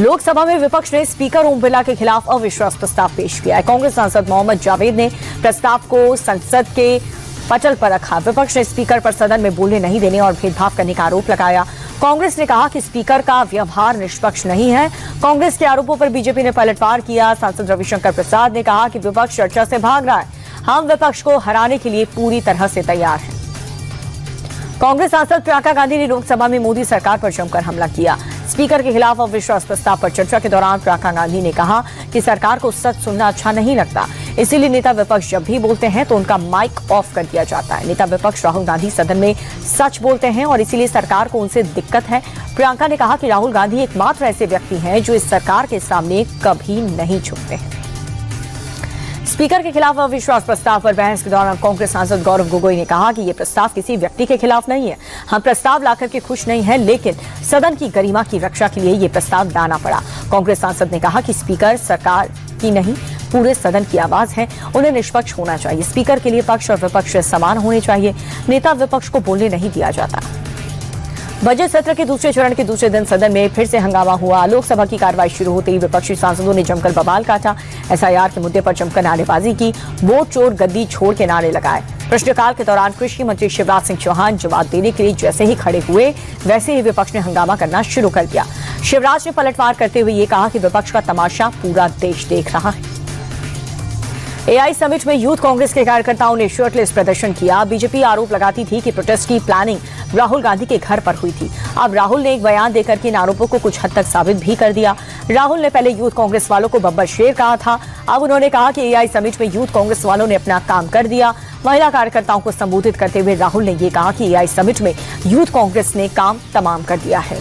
लोकसभा में विपक्ष ने स्पीकर ओम बिरला के खिलाफ अविश्वास प्रस्ताव पेश किया है। कांग्रेस सांसद मोहम्मद जावेद ने प्रस्ताव को संसद के पटल पर रखा। विपक्ष ने स्पीकर पर सदन में बोलने नहीं देने और भेदभाव करने का आरोप लगाया। कांग्रेस ने कहा कि स्पीकर का व्यवहार निष्पक्ष नहीं है। कांग्रेस के आरोपों पर बीजेपी ने पलटवार किया। सांसद रविशंकर प्रसाद ने कहा कि विपक्ष चर्चा से भाग रहा है। हम विपक्ष को हराने के लिए पूरी तरह से तैयार हैं। कांग्रेस सांसद प्रियंका गांधी ने लोकसभा में मोदी सरकार पर जमकर हमला किया। स्पीकर के खिलाफ अविश्वास प्रस्ताव पर चर्चा के दौरान प्रियंका गांधी ने कहा कि सरकार को सच सुनना अच्छा नहीं लगता, इसीलिए नेता विपक्ष जब भी बोलते हैं तो उनका माइक ऑफ कर दिया जाता है। नेता विपक्ष राहुल गांधी सदन में सच बोलते हैं और इसीलिए सरकार को उनसे दिक्कत है। प्रियंका ने कहा कि राहुल गांधी एकमात्र ऐसे व्यक्ति हैं जो इस सरकार के सामने कभी नहीं झुकते हैं। स्पीकर के खिलाफ अविश्वास प्रस्ताव पर बहस के दौरान कांग्रेस सांसद गौरव गोगोई ने कहा कि यह प्रस्ताव किसी व्यक्ति के खिलाफ नहीं है। हम प्रस्ताव लाकर के खुश नहीं हैं, लेकिन सदन की गरिमा की रक्षा के लिए यह प्रस्ताव लाना पड़ा। कांग्रेस सांसद ने कहा कि स्पीकर सरकार की नहीं, पूरे सदन की आवाज है, उन्हें निष्पक्ष होना चाहिए। स्पीकर के लिए पक्ष और विपक्ष समान होने चाहिए। नेता विपक्ष को बोलने नहीं दिया जाता। बजट सत्र के दूसरे चरण के दूसरे दिन सदन में फिर से हंगामा हुआ। लोकसभा की कार्रवाई शुरू होते ही विपक्षी सांसदों ने जमकर बवाल काटा। एसआईआर के मुद्दे पर जमकर नारेबाजी की। वोट चोर गद्दी छोड़ के नारे लगाए। प्रश्नकाल के दौरान कृषि मंत्री शिवराज सिंह चौहान जवाब देने के लिए जैसे ही खड़े हुए वैसे ही विपक्ष ने हंगामा करना शुरू कर दिया। शिवराज ने पलटवार करते हुए ये कहा कि विपक्ष का तमाशा पूरा देश देख रहा है। एआई समिट में यूथ कांग्रेस के कार्यकर्ताओं ने शर्टलेस प्रदर्शन किया। बीजेपी आरोप लगाती थी कि प्रोटेस्ट की प्लानिंग राहुल गांधी के घर पर हुई थी। अब राहुल ने एक बयान देकर के इन आरोपों को कुछ हद तक साबित भी कर दिया। राहुल ने पहले यूथ कांग्रेस वालों को बब्बर शेर कहा था, अब उन्होंने कहा कि एआई समिट में यूथ कांग्रेस वालों ने अपना काम कर दिया। महिला कार्यकर्ताओं को संबोधित करते हुए राहुल ने यह कहा कि एआई समिट में यूथ कांग्रेस ने काम तमाम कर दिया है।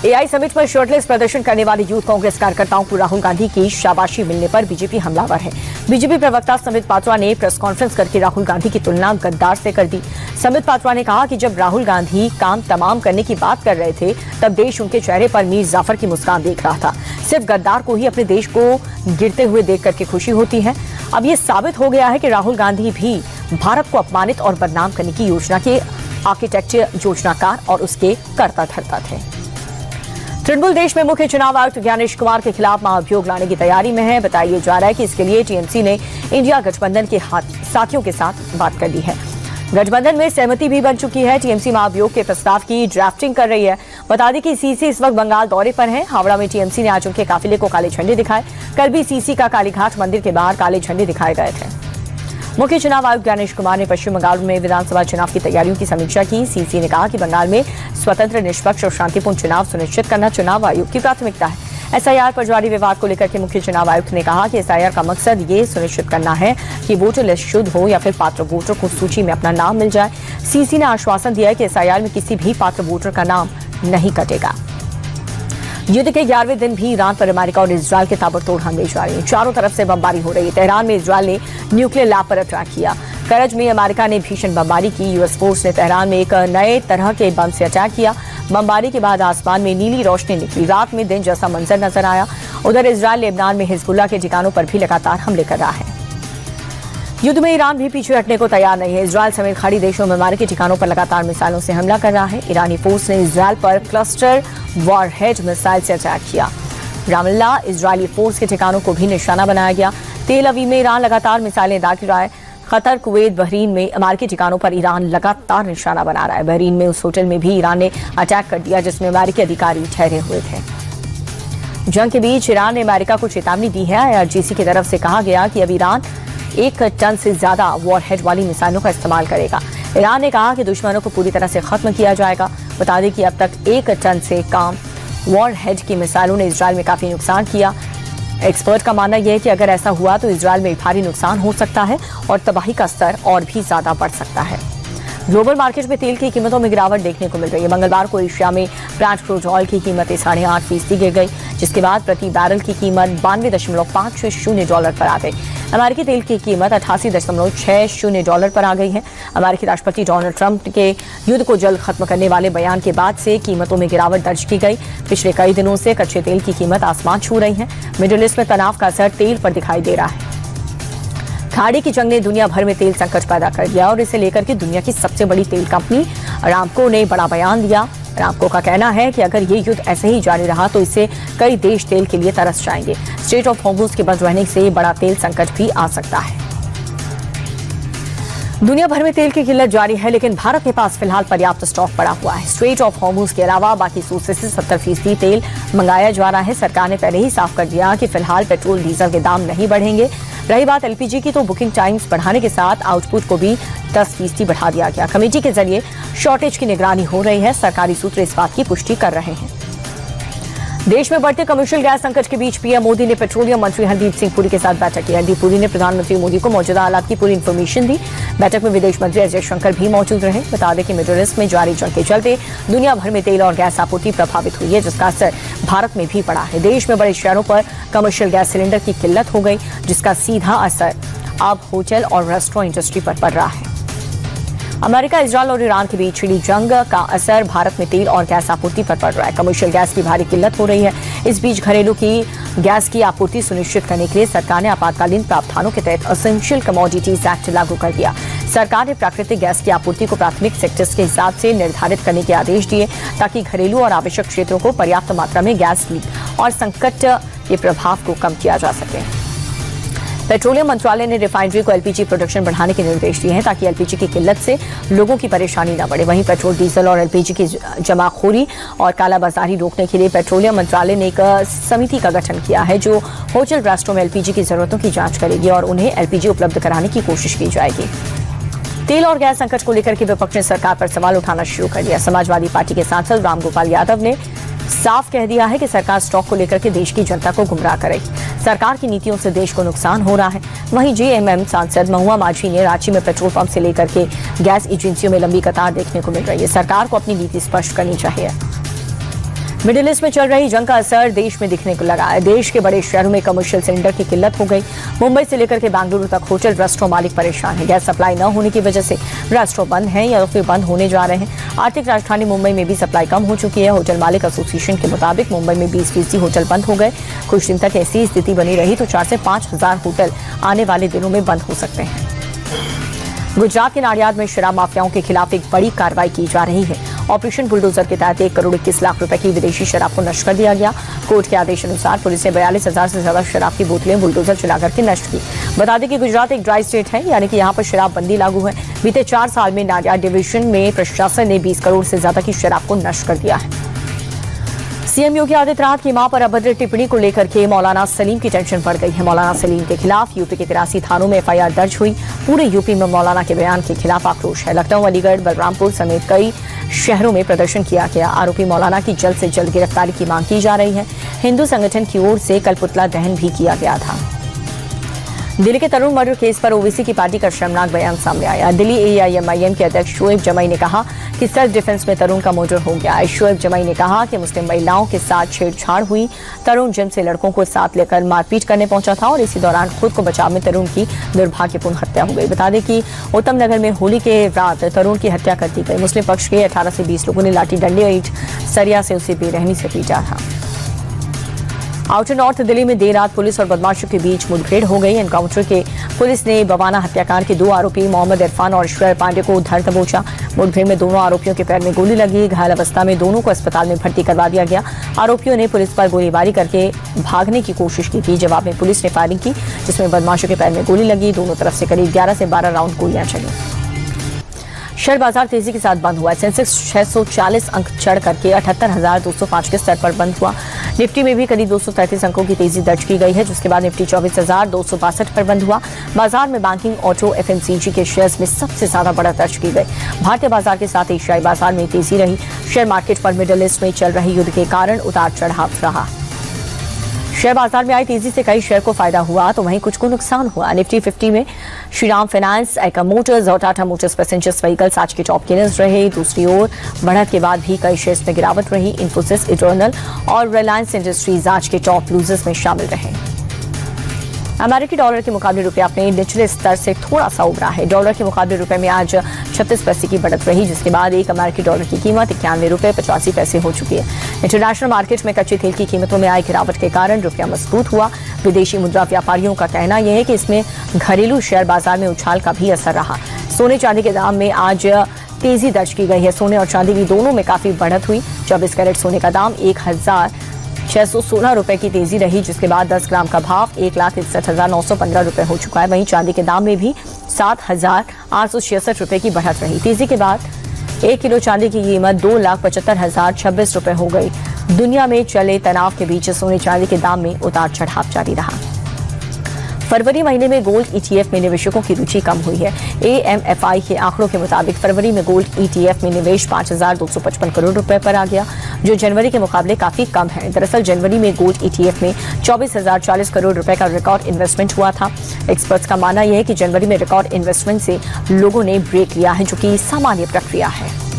एआई समिट पर शर्टलेस प्रदर्शन करने वाले यूथ कांग्रेस कार्यकर्ताओं को राहुल गांधी की शाबाशी मिलने पर बीजेपी हमलावर है। बीजेपी प्रवक्ता संबित पात्रा ने प्रेस कॉन्फ्रेंस करके राहुल गांधी की तुलना गद्दार से कर दी। संबित पात्रा ने कहा कि जब राहुल गांधी काम तमाम करने की बात कर रहे थे तब देश उनके चेहरे पर मीर जाफर की मुस्कान देख रहा था। सिर्फ गद्दार को ही अपने देश को गिरते हुए देख करके खुशी होती है। अब ये साबित हो गया है कि राहुल गांधी भी भारत को अपमानित और बदनाम करने की योजना के आर्किटेक्चर, योजनाकार और उसके कर्ता धर्ता थे। तृणमूल देश में मुख्य चुनाव आयुक्त ज्ञानेश कुमार के खिलाफ महाभियोग लाने की तैयारी में है। बताया जा रहा है कि इसके लिए टीएमसी ने इंडिया गठबंधन के साथियों के साथ बात कर ली है। गठबंधन में सहमति भी बन चुकी है। टीएमसी महाभियोग के प्रस्ताव की ड्राफ्टिंग कर रही है। बता दें कि सीसी इस वक्त बंगाल दौरे पर है। हावड़ा में टीएमसी ने आज उनके काफिले को काले झंडे दिखाए। कल भी सीसी का कालीघाट मंदिर के बाहर काले झंडे दिखाए गए थे। मुख्य चुनाव आयुक्त ज्ञानेश कुमार ने पश्चिम बंगाल में विधानसभा चुनाव की तैयारियों की समीक्षा की। सीसी ने कहा कि बंगाल में स्वतंत्र, निष्पक्ष और शांतिपूर्ण चुनाव सुनिश्चित करना चुनाव आयोग की प्राथमिकता है। एसआईआर पर जारी विवाद को लेकर के मुख्य चुनाव आयुक्त ने कहा कि एसआईआर का मकसद ये सुनिश्चित करना है कि वोटर लिस्ट शुद्ध हो या फिर पात्र वोटर को सूची में अपना नाम मिल जाए। सीसी ने आश्वासन दिया है कि एसआईआर में किसी भी पात्र वोटर का नाम नहीं कटेगा। युद्ध के 11वें दिन भी ईरान पर अमेरिका और इजरायल के ताबड़तोड़ हमले जारी हैं। चारों तरफ से बमबारी हो रही है। तेहरान में इजरायल ने न्यूक्लियर लैब पर अटैक किया। करज में अमेरिका ने भीषण बमबारी की। यूएस फोर्स ने तेहरान में एक नए तरह के बम से अटैक किया। बमबारी के बाद आसमान में नीली रोशनी निकली। रात में दिन जैसा मंजर नजर आया। उधर इजरायल लेबनान में हिजबुल्लाह के ठिकानों पर भी लगातार हमले कर रहा है। युद्ध में ईरान भी पीछे हटने को तैयार नहीं है। इजरायल समेत खाड़ी देशों में अमेरिकी ठिकानों पर लगातार मिसाइलों से हमला कर रहा है। ईरानी फोर्स ने इजरायल पर क्लस्टर वॉरहेड मिसाइल से अटैक किया। रामल्ला इजरायली फोर्स के ठिकानों को भी निशाना बनाया गया। तेल अवीव में ईरान लगातार मिसाइलें दाग रहा है। कतर, कुवैत, बहरीन में अमेरिकी ठिकानों पर ईरान लगातार निशाना बना रहा है। बहरीन में उस होटल में भी ईरान ने अटैक कर दिया जिसमें अमेरिकी अधिकारी ठहरे हुए थे। जंग के बीच ईरान ने अमेरिका को चेतावनी दी है। आईआरजीसी की तरफ से कहा गया कि अब ईरान 1 टन से ज्यादा वॉरहेड वाली मिसाइलों का इस्तेमाल करेगा। ईरान ने कहा कि दुश्मनों को पूरी तरह से खत्म किया जाएगा। बता दें कि अब तक 1 टन से कम वॉरहेड की मिसाइलों ने इजरायल में काफी नुकसान किया। एक्सपर्ट का मानना यह है कि अगर ऐसा हुआ तो इजरायल में भारी नुकसान हो सकता है और तबाही का स्तर और भी ज्यादा बढ़ सकता है। ग्लोबल मार्केट में तेल की कीमतों में गिरावट देखने को मिल रही है। मंगलवार को एशिया में ब्रेंट क्रूड ऑयल की कीमतें 8.5% गिर गई, जिसके बाद प्रति बैरल की कीमत $92.50 पर आ गई। अमेरिकी तेल की कीमत $88.60 पर आ गई है। अमेरिकी राष्ट्रपति डोनाल्ड ट्रंप के युद्ध को जल्द खत्म करने वाले बयान के बाद से कीमतों में गिरावट दर्ज की गई। पिछले कई दिनों से कच्चे तेल की कीमत आसमान छू रही है। मिडिल ईस्ट में तनाव का असर तेल पर दिखाई दे रहा है। खाड़ी की जंग ने दुनिया भर में तेल संकट पैदा कर दिया और इसे लेकर के दुनिया की सबसे बड़ी तेल कंपनी अरामको ने बड़ा बयान दिया। रामको का कहना है कि अगर ये युद्ध ऐसे ही जारी रहा तो इससे कई देश तेल के लिए तरस जाएंगे। स्ट्रेट ऑफ हॉर्मुज़ के बंद रहने से बड़ा तेल संकट भी आ सकता है। दुनिया भर में तेल की किल्लत जारी है, लेकिन भारत के पास फिलहाल पर्याप्त स्टॉक पड़ा हुआ है। स्ट्रेट ऑफ हॉर्मुज़ के अलावा बाकी सोर्सेज से 70% तेल मंगाया जा रहा है। सरकार ने पहले ही साफ कर दिया कि फिलहाल पेट्रोल डीजल के दाम नहीं बढ़ेंगे। रही बात एलपीजी की, तो बुकिंग टाइम्स बढ़ाने के साथ आउटपुट को भी 10% बढ़ा दिया गया। कमेटी के जरिए शॉर्टेज की निगरानी हो रही है। सरकारी सूत्र इस बात की पुष्टि कर रहे हैं। देश में बढ़ते कमर्शियल गैस संकट के बीच पीएम मोदी ने पेट्रोलियम मंत्री हरदीप सिंह पुरी के साथ बैठक की। हरदीप पुरी ने प्रधानमंत्री मोदी को मौजूदा हालात की पूरी इन्फॉर्मेशन दी। बैठक में विदेश मंत्री एस जयशंकर भी मौजूद रहे। बता दें कि मिडिल ईस्ट में जारी जंग के चलते दुनिया भर में तेल और गैस आपूर्ति प्रभावित हुई है, जिसका असर भारत में भी पड़ा है। देश में बड़े शहरों पर कमर्शियल गैस सिलेंडर की किल्लत हो गई, जिसका सीधा असर अब होटल और रेस्टोरेंट इंडस्ट्री पर पड़ रहा है। अमेरिका, इजरायल और ईरान के बीच छिड़ी जंग का असर भारत में तेल और गैस आपूर्ति पर पड़ रहा है। कमर्शियल गैस की भारी किल्लत हो रही है। इस बीच घरेलू की गैस की आपूर्ति सुनिश्चित करने के लिए सरकार ने आपातकालीन प्रावधानों के तहत एसेंशियल कमोडिटीज एक्ट लागू कर दिया। सरकार ने प्राकृतिक गैस की आपूर्ति को प्राथमिक सेक्टर्स के हिसाब से निर्धारित करने के आदेश दिए, ताकि घरेलू और आवश्यक क्षेत्रों को पर्याप्त मात्रा में गैस लीक और संकट के प्रभाव को कम किया जा सके। पेट्रोलियम मंत्रालय ने रिफाइनरी को एलपीजी प्रोडक्शन बढ़ाने के निर्देश दिए हैं, ताकि एलपीजी की किल्लत से लोगों की परेशानी न बढ़े। वहीं पेट्रोल, डीजल और एलपीजी की जमाखोरी और कालाबाजारी रोकने के लिए पेट्रोलियम मंत्रालय ने एक समिति का गठन किया है, जो होटल रेस्टोरेंट में एलपीजी की जरूरतों की जांच करेगी और उन्हें एलपीजी उपलब्ध कराने की कोशिश की जाएगी। तेल और गैस संकट को लेकर के विपक्ष ने सरकार पर सवाल उठाना शुरू कर दिया। समाजवादी पार्टी के सांसद रामगोपाल यादव ने साफ कह दिया है कि सरकार स्टॉक को लेकर के देश की जनता को गुमराह करेगी। सरकार की नीतियों से देश को नुकसान हो रहा है। वहीं जेएमएम सांसद महुआ माझी ने रांची में पेट्रोल पंप से लेकर के गैस एजेंसियों में लंबी कतार देखने को मिल रही है। सरकार को अपनी नीति स्पष्ट करनी चाहिए। मिडिल ईस्ट में चल रही जंग का असर देश में दिखने को लगा है। देश के बड़े शहरों में कमर्शियल सिलेंडर की किल्लत हो गई। मुंबई से लेकर के बेंगलुरु तक होटल, रेस्टोरेंट मालिक परेशान है। गैस सप्लाई न होने की वजह से रेस्टोरेंट बंद हैं या फिर बंद होने जा रहे हैं। आर्थिक राजधानी मुंबई में भी सप्लाई कम हो चुकी है। होटल मालिक एसोसिएशन के मुताबिक मुंबई में 20% होटल बंद हो गए। कुछ दिन तक ऐसी स्थिति बनी रही तो 4 से 5 हजार होटल आने वाले दिनों में बंद हो सकते हैं। गुजरात के नाडियाद में शराब माफियाओं के खिलाफ एक बड़ी कार्रवाई की जा रही है। ऑपरेशन बुलडोजर के तहत 1 करोड़ 21 लाख रुपए की विदेशी शराब को नष्ट कर दिया गया। कोर्ट के आदेश अनुसार पुलिस ने 42,000 से ज्यादा शराब की बोतलें बुलडोजर चलाकर के नष्ट की। बता दें कि गुजरात एक ड्राई स्टेट है, यानी कि यहाँ पर शराब बंदी लागू है। बीते 4 साल में नाडियाद डिवीजन में प्रशासन ने 20 करोड़ से ज्यादा की शराब को नष्ट कर दिया है। सीएम योगी आदित्यनाथ की मां पर अभद्र टिप्पणी को लेकर के मौलाना सलीम की टेंशन बढ़ गई है। मौलाना सलीम के खिलाफ यूपी के 83 थानों में एफआईआर दर्ज हुई। पूरे यूपी में मौलाना के बयान के खिलाफ आक्रोश है। लखनऊ, अलीगढ़, बलरामपुर समेत कई शहरों में प्रदर्शन किया गया। आरोपी मौलाना की जल्द से जल्द गिरफ्तारी की मांग की जा रही है। हिंदू संगठन की ओर से कल पुतला दहन भी किया गया था। दिल्ली के तरुण मर्डर केस पर ओवैसी की पार्टी का शर्मनाक बयान सामने आया। दिल्ली एआईएमआईएम के अध्यक्ष शोएब जमाई ने कहा कि सेल्फ डिफेंस में तरुण का मर्डर हो गया है। शोएब जमाई ने कहा कि मुस्लिम महिलाओं के साथ छेड़छाड़ हुई। तरुण जिम से लड़कों को साथ लेकर मारपीट करने पहुंचा था और इसी दौरान खुद को बचाव में तरुण की दुर्भाग्यपूर्ण हत्या हो गई। बता दें कि उत्तम नगर में होली के रात तरुण की हत्या कर दी गई। मुस्लिम पक्ष के 18 से 20 लोगों ने लाठी, डंडे, ईंट, सरिया से उसे बेरहमी से पीटा था। आउटर नॉर्थ दिल्ली में देर रात पुलिस और बदमाशों के बीच मुठभेड़ हो गई। एनकाउंटर के पुलिस ने बवाना हत्याकांड के 2 आरोपी मोहम्मद इरफान और श्रेय पांडे को धर दबोचा। मुठभेड़ में दोनों आरोपियों के पैर में गोली लगी। घायल अवस्था में दोनों को अस्पताल में भर्ती करवा दिया गया। आरोपियों ने पुलिस पर गोलीबारी करके भागने की कोशिश की थी। जवाब में पुलिस ने फायरिंग की, जिसमें बदमाशों के पैर में गोली लगी। दोनों तरफ से करीब 11 से 12 राउंड गोलियां चली। शेयर बाजार तेजी के साथ बंद हुआ। सेंसेक्स 640 अंक चढ़ करके 78,205 के स्तर पर बंद हुआ। निफ्टी में भी करीब 233 अंकों की तेजी दर्ज की गई है, जिसके बाद निफ्टी 24,262 पर बंद हुआ। बाजार में बैंकिंग, ऑटो, एफएमसीजी के शेयर्स में सबसे ज्यादा बढ़त दर्ज की गई। भारतीय बाजार के साथ एशियाई बाजार में तेजी रही। शेयर मार्केट पर मिडिल ईस्ट में चल रहे युद्ध के कारण उतार चढ़ाव रहा। शेयर बाजार में आई तेजी से कई शेयर को फायदा हुआ तो वहीं कुछ को नुकसान हुआ। निफ्टी 50 में श्रीराम फाइनेंस, एका मोटर्स और टाटा मोटर्स पैसेंजर्स व्हीकल्स आज के टॉप गेनर्स रहे। दूसरी ओर बढ़त के बाद भी कई शेयर्स में गिरावट रही। इन्फोसिस, इटर्नल और रिलायंस इंडस्ट्रीज आज के टॉप लूजर्स में शामिल रहे। अमेरिकी डॉलर के मुकाबले रुपया अपने निचले स्तर से थोड़ा सा उभरा है। डॉलर के मुकाबले रुपए में आज 36 पैसे की बढ़त रही, जिसके बाद एक अमेरिकी डॉलर की कीमत 91 रुपये 85 पैसे हो चुकी है। इंटरनेशनल मार्केट में कच्चे तेल की कीमतों में आई गिरावट के कारण रुपया मजबूत हुआ। विदेशी मुद्रा व्यापारियों का कहना यह है कि इसमें घरेलू शेयर बाजार में उछाल का भी असर रहा। सोने चांदी के दाम में आज तेजी दर्ज की गई है। सोने और चांदी की दोनों में काफी बढ़त हुई। 24 कैरेट सोने का दाम 1,616 रुपए की तेजी रही, जिसके बाद 10 ग्राम का भाव 1,61,915 रुपए हो चुका है। वहीं चांदी के दाम में भी 7,866 रुपए की बढ़त रही। तेजी के बाद 1 किलो चांदी की कीमत 2,75,026 रुपए हो गई। दुनिया में चले तनाव के बीच सोने चांदी के दाम में उतार चढ़ाव जारी रहा। फरवरी महीने में गोल्ड ETF में निवेशकों की रुचि कम हुई है। AMFI के आंकड़ों के मुताबिक फरवरी में गोल्ड ETF में निवेश 5,255 करोड़ रुपए पर आ गया, जो जनवरी के मुकाबले काफी कम है। दरअसल जनवरी में गोल्ड ETF में 24,040 करोड़ रुपए का रिकॉर्ड इन्वेस्टमेंट हुआ था। एक्सपर्ट्स का मानना यह है कि जनवरी में रिकॉर्ड इन्वेस्टमेंट से लोगों ने ब्रेक लिया है, जो कि सामान्य प्रक्रिया है।